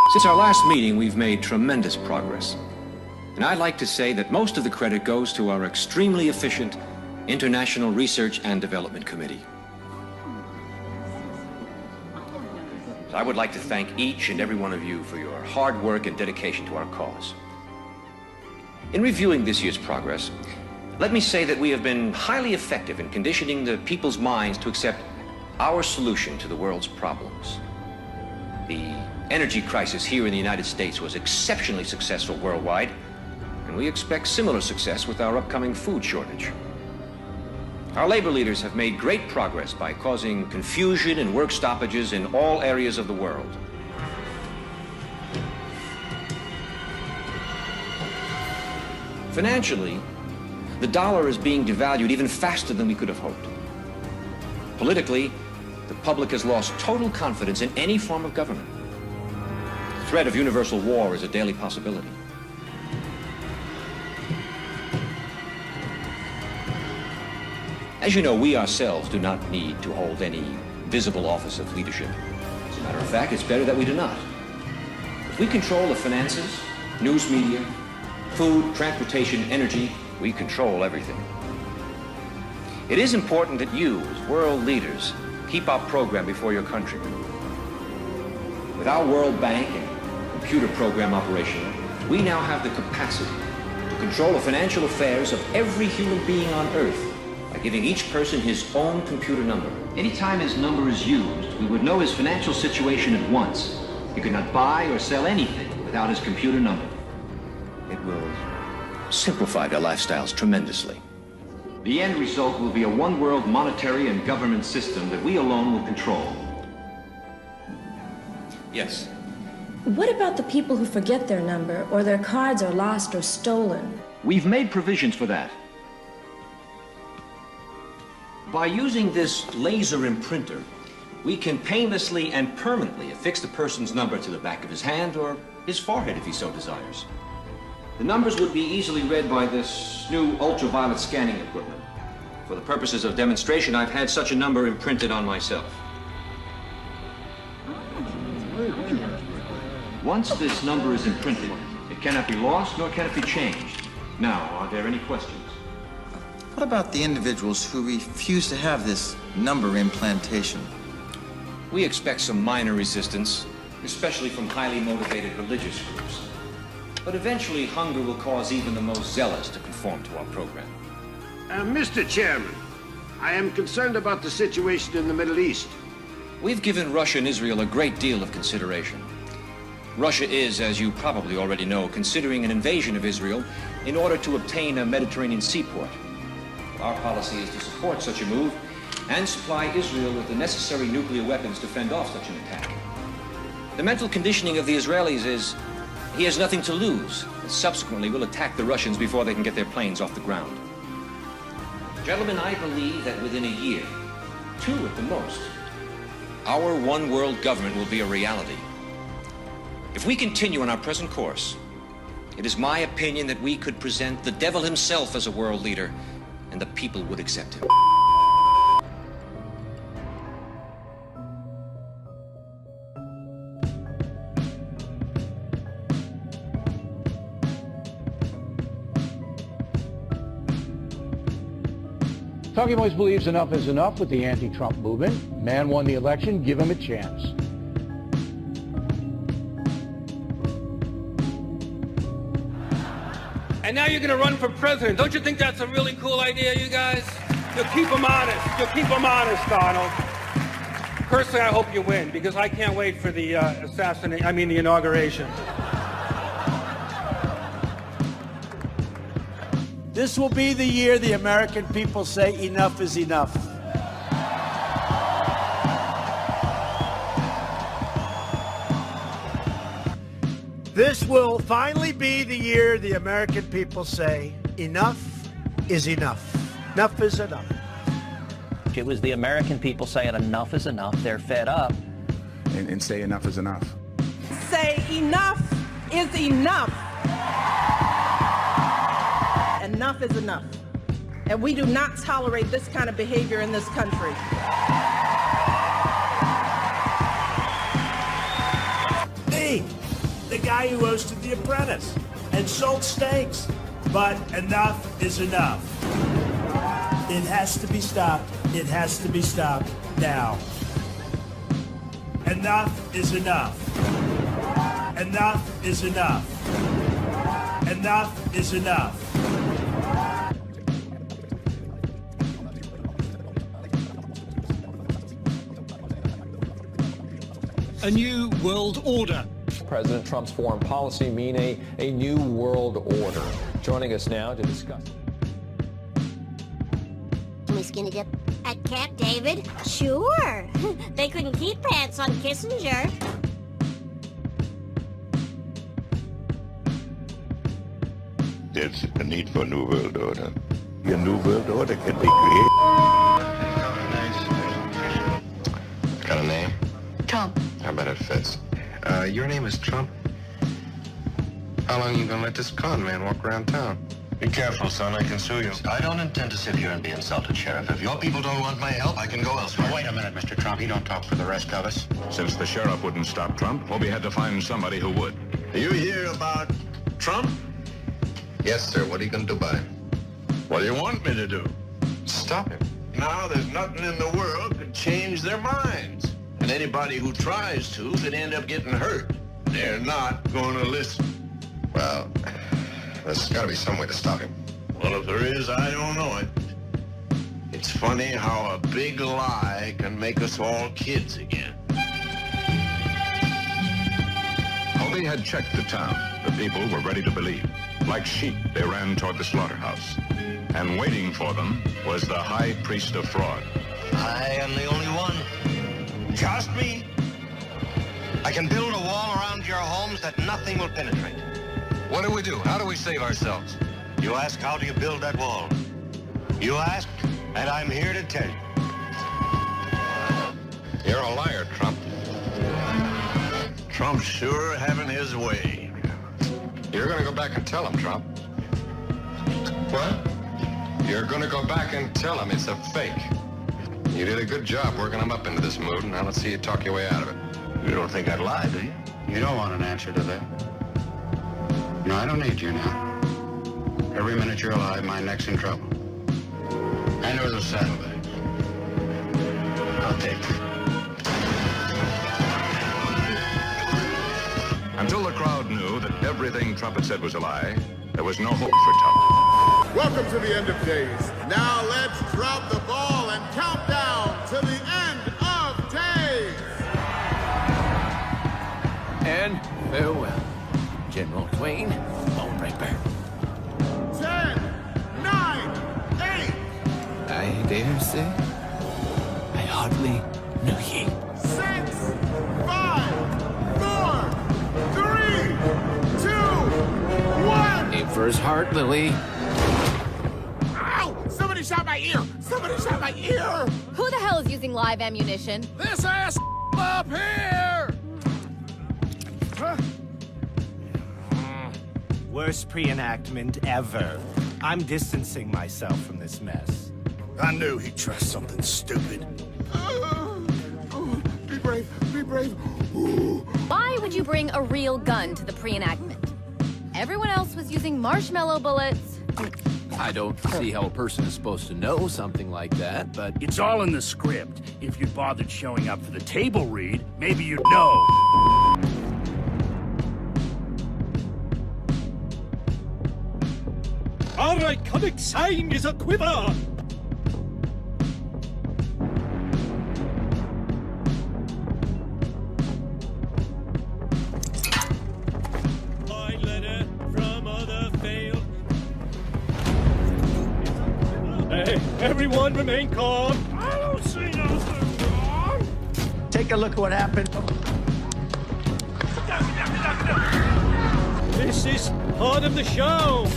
Since our last meeting, we've made tremendous progress. And I'd like to say that most of the credit goes to our extremely efficient International Research and Development Committee. So I would like to thank each and every one of you for your hard work and dedication to our cause. In reviewing this year's progress, let me say that we have been highly effective in conditioning the people's minds to accept our solution to the world's problems. The energy crisis here in the United States was exceptionally successful worldwide, and we expect similar success with our upcoming food shortage. Our labor leaders have made great progress by causing confusion and work stoppages in all areas of the world. Financially, the dollar is being devalued even faster than we could have hoped. Politically, the public has lost total confidence in any form of government. The threat of universal war is a daily possibility. As you know, we ourselves do not need to hold any visible office of leadership. As a matter of fact, it's better that we do not. If we control the finances, news media, food, transportation, energy, we control everything. It is important that you, as world leaders, keep our program before your country. With our World Bank and computer program operational, we now have the capacity to control the financial affairs of every human being on Earth by giving each person his own computer number. Anytime his number is used, we would know his financial situation at once. He could not buy or sell anything without his computer number. It will simplify their lifestyles tremendously. The end result will be a one-world monetary and government system that we alone will control. Yes. What about the people who forget their number, or their cards are lost or stolen? We've made provisions for that. By using this laser imprinter, we can painlessly and permanently affix the person's number to the back of his hand or his forehead if he so desires. The numbers would be easily read by this new ultraviolet scanning equipment. For the purposes of demonstration, I've had such a number imprinted on myself. Once this number is imprinted, it cannot be lost nor can it be changed. Now, are there any questions? What about the individuals who refuse to have this number implantation? We expect some minor resistance, especially from highly motivated religious groups. But eventually, hunger will cause even the most zealous to conform to our program. Mr. Chairman, I am concerned about the situation in the Middle East. We've given Russia and Israel a great deal of consideration. Russia is, as you probably already know, considering an invasion of Israel in order to obtain a Mediterranean seaport. Our policy is to support such a move and supply Israel with the necessary nuclear weapons to fend off such an attack. The mental conditioning of the Israelis is he has nothing to lose, and subsequently will attack the Russians before they can get their planes off the ground. Gentlemen, I believe that within a year, 2 at the most, our one world government will be a reality. If we continue on our present course, it is my opinion that we could present the devil himself as a world leader, and the people would accept him. Talking Points believes enough is enough with the anti-Trump movement. Man won the election, give him a chance. And now you're going to run for president. Don't you think that's a really cool idea, you guys? You'll keep them honest. You'll keep them honest, Donald. Personally, I hope you win, because I can't wait for the the inauguration. This will be the year the American people say enough is enough. This will finally be the year the American people say enough is enough. Enough is enough. It was the American people saying enough is enough. They're fed up. And say enough is enough. Say enough is enough. Enough is enough. And we do not tolerate this kind of behavior in this country. Hey, guy who hosted The Apprentice and sold steaks. But enough is enough. It has to be stopped. It has to be stopped now. Enough is enough. Enough is enough. Enough is enough. A new world order. President Trump's foreign policy mean a new world order. Joining us now to discuss. Can we skinny dip? At Camp David? Sure. They couldn't keep pants on Kissinger. There's a need for a new world order. A new world order can be created. Got a name? Trump. I bet it fits. Your name is Trump? How long are you gonna let this con man walk around town? Be careful, son. I can sue you. I don't intend to sit here and be insulted, Sheriff. If your people don't want my help, I can go elsewhere. Wait a minute, Mr. Trump. You don't talk for the rest of us. Since the sheriff wouldn't stop Trump, Hobie had to find somebody who would. You hear about Trump? Yes, sir. What are you going to do about him? What do you want me to do? Stop him. Now there's nothing in the world could change their minds. And anybody who tries to could end up getting hurt. They're not going to listen. Well, there's got to be some way to stop him. Well, if there is, I don't know it. It's funny how a big lie can make us all kids again. Hobie had checked the town. The people were ready to believe. Like sheep, they ran toward the slaughterhouse. And waiting for them was the high priest of fraud. I am the only one. Trust me. I can build a wall around your homes that nothing will penetrate. What do we do? How do we save ourselves? You ask, how do you build that wall? You ask, and I'm here to tell you. You're a liar, Trump. Trump's sure having his way. You're going to go back and tell him, Trump. What? You're going to go back and tell him it's a fake. You did a good job working him up into this mood, and now let's see you talk your way out of it. You don't think I'd lie, do you? You don't want an answer to that. No, I don't need you now. Every minute you're alive, my neck's in trouble. And there's a saddlebag. I'll take it. Until the crowd knew that everything Trump had said was a lie, there was no hope for Trump. Welcome to the end of days. Now let's drop the ball and count down to the end of days. And farewell, General Twain, Bone Reaper. 10, 9, 8. I dare say, I hardly knew ye. 6, 5, 4, 3, 2, 1. Aim for his heart, Lily. Ow! Somebody shot my ear! Somebody shot my ear! Who the hell is using live ammunition? This ass up here! Huh? Worst pre-enactment ever. I'm distancing myself from this mess. I knew he'd try something stupid. Be brave, be brave. Why would you bring a real gun to the pre-enactment? Everyone else was using marshmallow bullets. I don't see how a person is supposed to know something like that, but... It's all in the script. If you'd bothered showing up for the table read, maybe you'd know. Our iconic sign is a quiver! My letter from other failed. Hey, everyone remain calm. I don't see nothing wrong. Take a look at what happened. This is part of the show.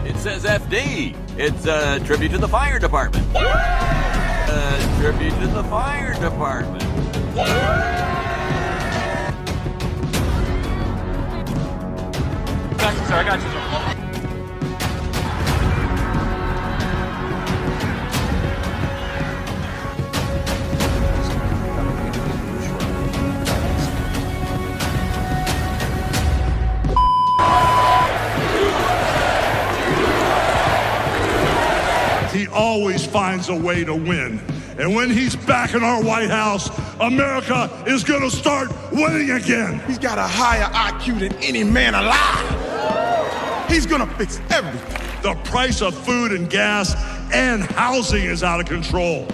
It says FD. It's a tribute to the fire department. Tribute to the fire department. Got you, sir. I got you, sir. finds a way to win. And when he's back in our White House, America is going to start winning again. He's got a higher IQ than any man alive. He's going to fix everything. The price of food and gas and housing is out of control.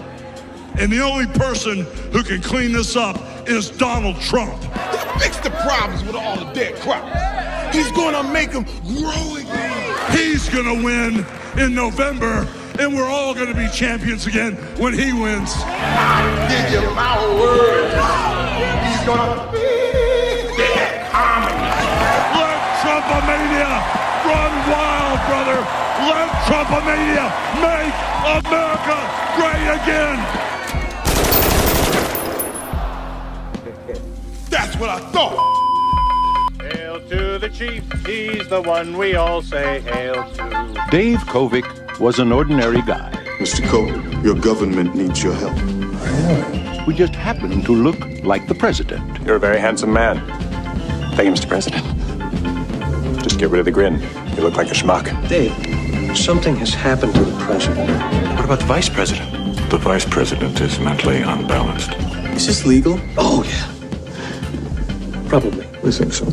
And the only person who can clean this up is Donald Trump. He'll fix the problems with all the dead crops. He's going to make them grow again. He's going to win in November, and we're all going to be champions again when he wins. I give you my word. He's going to fix the economy. Let Trumpomania run wild, brother. Let Trumpomania make America great again. That's what I thought. Hail to the chief, he's the one we all say hail to. Dave Kovic was an ordinary guy. Mr. Kovic, your government needs your help. Who just happened to look like the president. You're a very handsome man. Thank you, Mr. President. Just get rid of the grin. You look like a schmuck. Dave, something has happened to the president. What about the vice president? The vice president is mentally unbalanced. Is this legal? Oh, yeah. Probably. You think so?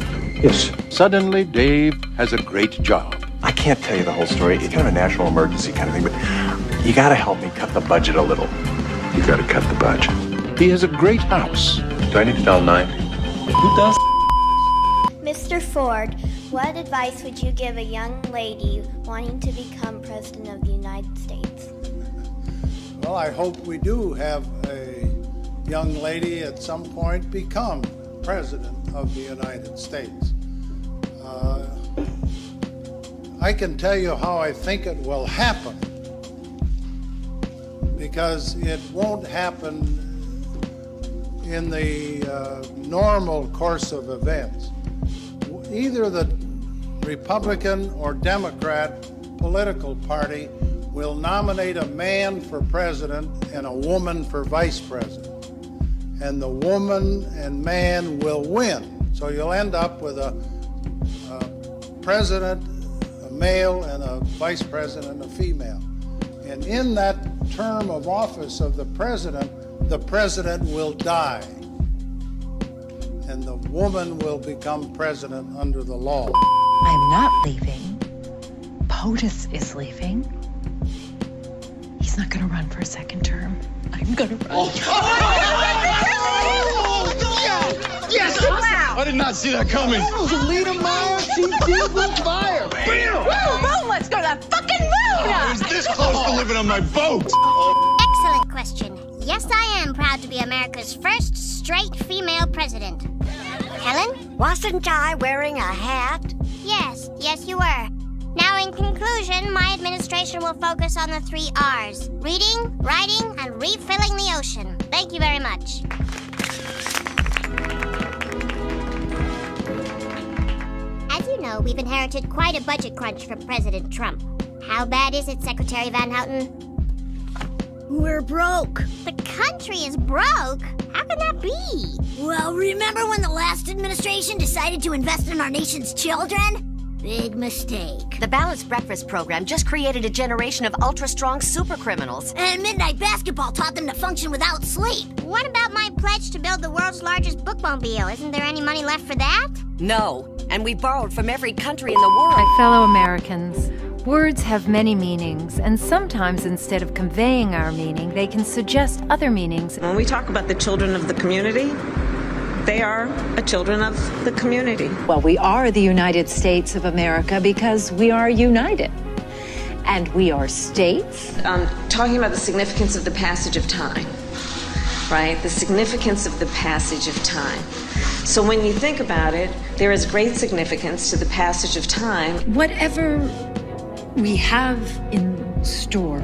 Yes. Suddenly, Dave has a great job. I can't tell you the whole story. It's kind of a national emergency kind of thing, but you got to help me cut the budget a little. You got to cut the budget. He has a great house. Do I need to dial 9? Who does? Mr. Ford, what advice would you give a young lady wanting to become President of the United States? Well, I hope we do have a young lady at some point become President of the United States. I can tell you how I think it will happen, because it won't happen in the normal course of events. Either the Republican or Democrat political party will nominate a man for president and a woman for vice president. And the woman and man will win. So you'll end up with a president, a male, and a vice president, a female. And in that term of office of the president will die. And the woman will become president under the law. I'm not leaving. POTUS is leaving. He's not going to run for a second term. I'm going to run. Yes! Wow. I did not see that coming. Lita Meyer, she did with fire. Bam! Woo, let's go to the fucking moon! I was this close to living on my boat. Excellent question. Yes, I am proud to be America's first straight female president. Helen? Wasn't I wearing a hat? Yes, you were. Now, in conclusion, my administration will focus on the 3 R's. Reading, writing, and refilling the ocean. Thank you very much. As you know, we've inherited quite a budget crunch from President Trump. How bad is it, Secretary Van Houten? We're broke. The country is broke? How can that be? Well, remember when the last administration decided to invest in our nation's children? Big mistake. The Balanced Breakfast program just created a generation of ultra-strong super criminals. And midnight basketball taught them to function without sleep. What about my pledge to build the world's largest bookmobile? Isn't there any money left for that? No, and we borrowed from every country in the world. My fellow Americans, words have many meanings, and sometimes instead of conveying our meaning, they can suggest other meanings. When we talk about the children of the community, they are children of the community. Well, we are the United States of America because we are united. And we are states. Talking about the significance of the passage of time, right? The significance of the passage of time. So when you think about it, there is great significance to the passage of time. Whatever we have in store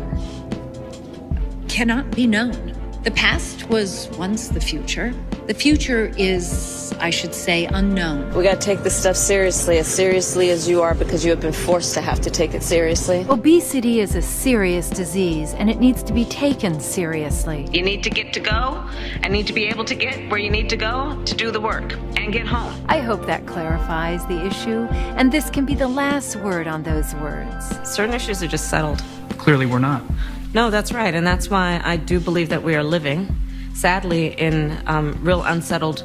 cannot be known. The past was once the future. The future is, I should say, unknown. We got to take this stuff seriously as you are, because you have been forced to have to take it seriously. Obesity is a serious disease, and it needs to be taken seriously. You need to get to go, and need to be able to get where you need to go to do the work and get home. I hope that clarifies the issue, and this can be the last word on those words. Certain issues are just settled. Clearly we're not. No, that's right, and that's why I do believe that we are living, sadly, in real unsettled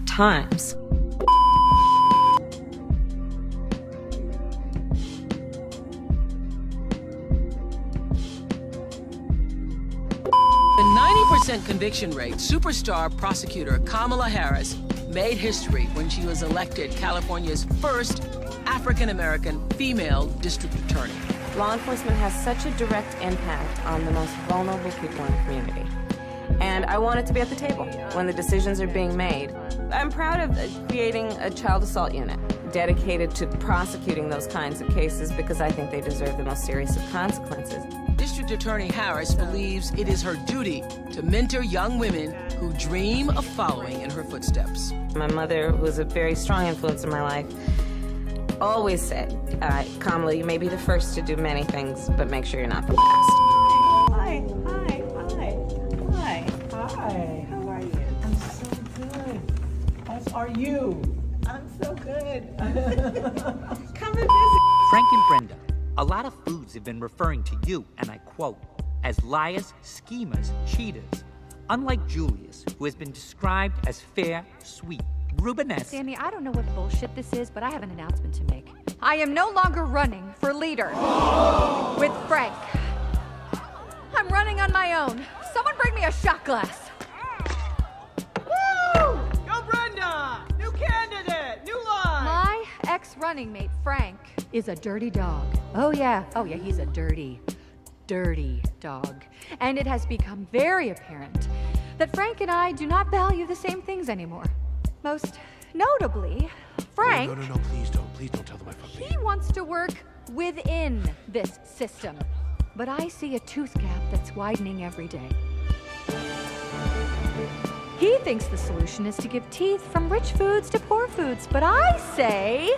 times. The 90% conviction rate, superstar prosecutor Kamala Harris made history when she was elected California's first African-American female district attorney. Law enforcement has such a direct impact on the most vulnerable people in the community. And I want it to be at the table when the decisions are being made. I'm proud of creating a child assault unit dedicated to prosecuting those kinds of cases because I think they deserve the most serious of consequences. District Attorney Harris believes it is her duty to mentor young women who dream of following in her footsteps. My mother, who was a very strong influence in my life, always said, Kamala, you may be the first to do many things, but make sure you're not the last. Hi. How are you? I'm so good. As are you. I'm so good. Come and visit. Frank and Brenda, a lot of foods have been referring to you, and I quote, as liars, schemers, cheaters. Unlike Julius, who has been described as fair, sweet, Rubenesque. Sammy, I don't know what bullshit this is, but I have an announcement to make. I am no longer running for leader with Frank. I'm running on my own. Someone bring me a shot glass. Woo! Go Brenda! New candidate! New line! My ex-running mate, Frank, is a dirty dog. Oh yeah, he's a dirty dog. And it has become very apparent that Frank and I do not value the same things anymore. Most notably, Frank... No, please don't tell them I fucked He wants to work within this system. But I see a tooth gap that's widening every day. He thinks the solution is to give teeth from rich foods to poor foods, but I say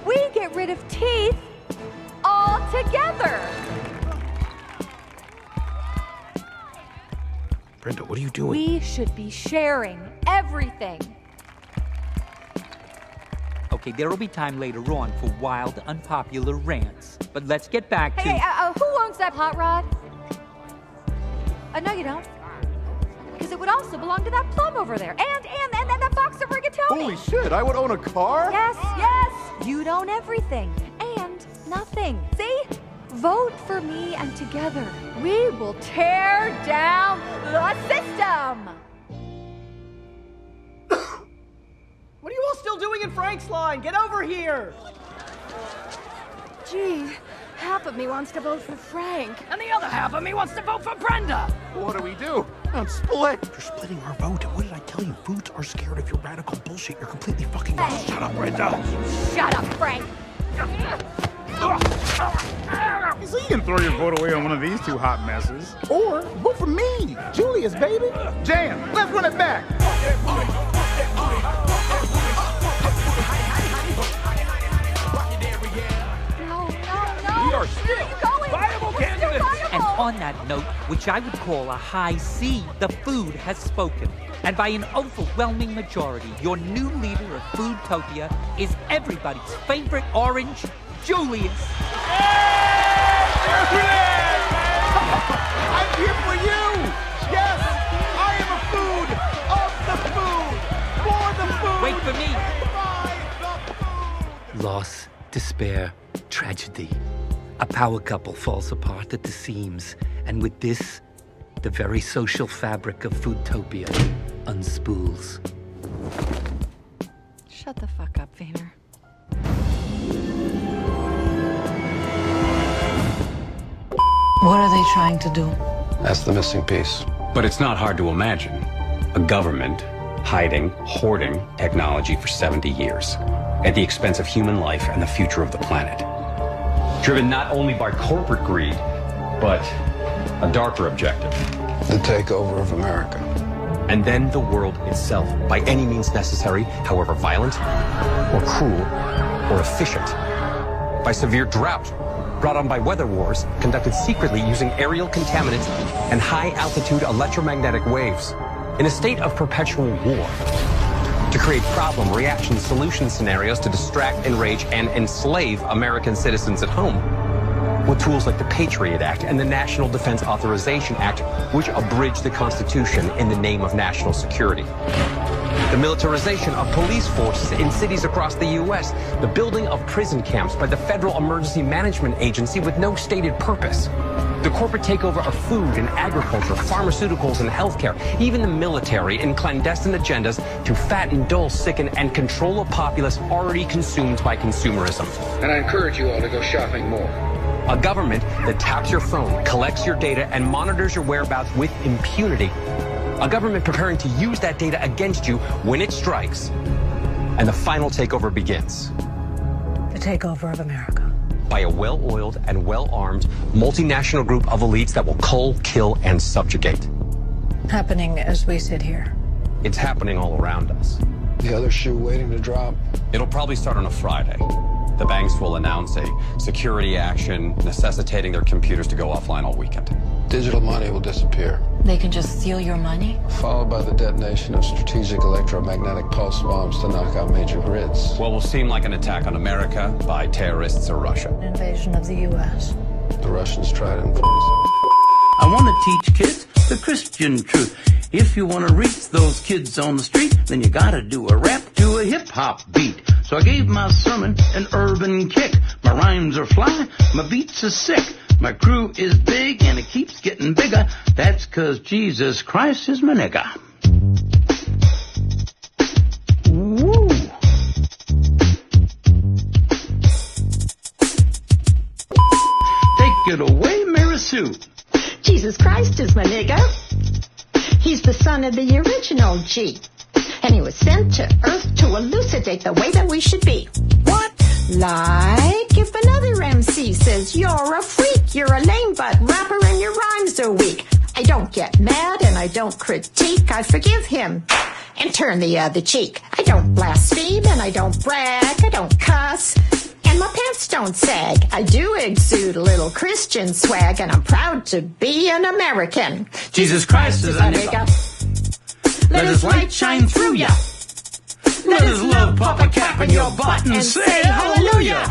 we get rid of teeth altogether. Brenda, what are you doing? We should be sharing everything. Okay, there will be time later on for wild, unpopular rants. But let's get back to... Hey, who owns that hot rod? No, you don't. Because it would also belong to that plum over there. And that box of rigatoni. Holy shit, I would own a car? Yes. You'd own everything. And nothing. See? Vote for me, and together we will tear down the system. What are you all still doing in Frank's line? Get over here! Gee, half of me wants to vote for Frank. And the other half of me wants to vote for Brenda. What do we do? I'm split. You're splitting our vote. What did I tell you? Foods are scared of your radical bullshit. You're completely fucking lost. Shut up, Brenda. Shut up, Frank. So you can throw your vote away on one of these two hot messes. Or vote for me, Julius, baby. Jan, let's run it back. No. We are still viable candidates. And on that note, which I would call a high C, the food has spoken. And by an overwhelming majority, your new leader of Foodtopia is everybody's favorite orange, Julius. I'm here for you. Yes, I am a food of the food, for the food. Wait for me. By the food. Loss, despair, tragedy. A power couple falls apart at the seams. And with this, the very social fabric of Foodtopia unspools. Shut the fuck up, Vayner. What are they trying to do? That's the missing piece. But it's not hard to imagine. A government hiding, hoarding technology for 70 years at the expense of human life and the future of the planet. Driven not only by corporate greed, but a darker objective. The takeover of America. And then the world itself, by any means necessary, however violent, or cruel, or efficient. By severe drought, brought on by weather wars, conducted secretly using aerial contaminants and high-altitude electromagnetic waves. In a state of perpetual war. To create problem, reaction, solution scenarios to distract, enrage, and enslave American citizens at home. with tools like the Patriot Act and the National Defense Authorization Act, which abridge the Constitution in the name of national security. The militarization of police forces in cities across the U.S., the building of prison camps by the Federal Emergency Management Agency with no stated purpose, the corporate takeover of food and agriculture, pharmaceuticals and healthcare, even the military in clandestine agendas to fatten, dull, sicken, and control a populace already consumed by consumerism. And I encourage you all to go shopping more. A government that taps your phone, collects your data, and monitors your whereabouts with impunity. A government preparing to use that data against you when it strikes. And the final takeover begins. The takeover of America. By a well-oiled and well-armed multinational group of elites that will cull, kill, and subjugate. Happening as we sit here. It's happening all around us. The other shoe waiting to drop. It'll probably start on a Friday. The banks will announce a security action necessitating their computers to go offline all weekend. Digital money will disappear. They can just steal your money? Followed by the detonation of strategic electromagnetic pulse bombs to knock out major grids. What will seem like an attack on America by terrorists or Russia. An invasion of the U.S. The Russians tried it in 47. I want to teach kids the Christian truth. If you want to reach those kids on the street, then you gotta do a rap to a hip-hop beat. So I gave my sermon an urban kick. My rhymes are fly, my beats are sick. My crew is big and it keeps getting bigger. That's 'cause Jesus Christ is my nigga. Woo! Take it away, Mary Sue. Jesus Christ is my nigga. He's the son of the original G. And he was sent to earth to elucidate the way that we should be. What? Like if another MC says you're a freak, you're a lame butt rapper and your rhymes are weak. I don't get mad and I don't critique. I forgive him and turn the other cheek. I don't blaspheme and I don't brag. I don't cuss and my pants don't sag. I do exude a little Christian swag and I'm proud to be an American. Jesus Christ is a nigga. Let his light shine through ya. Let his love pop a cap in your butt and say hallelujah.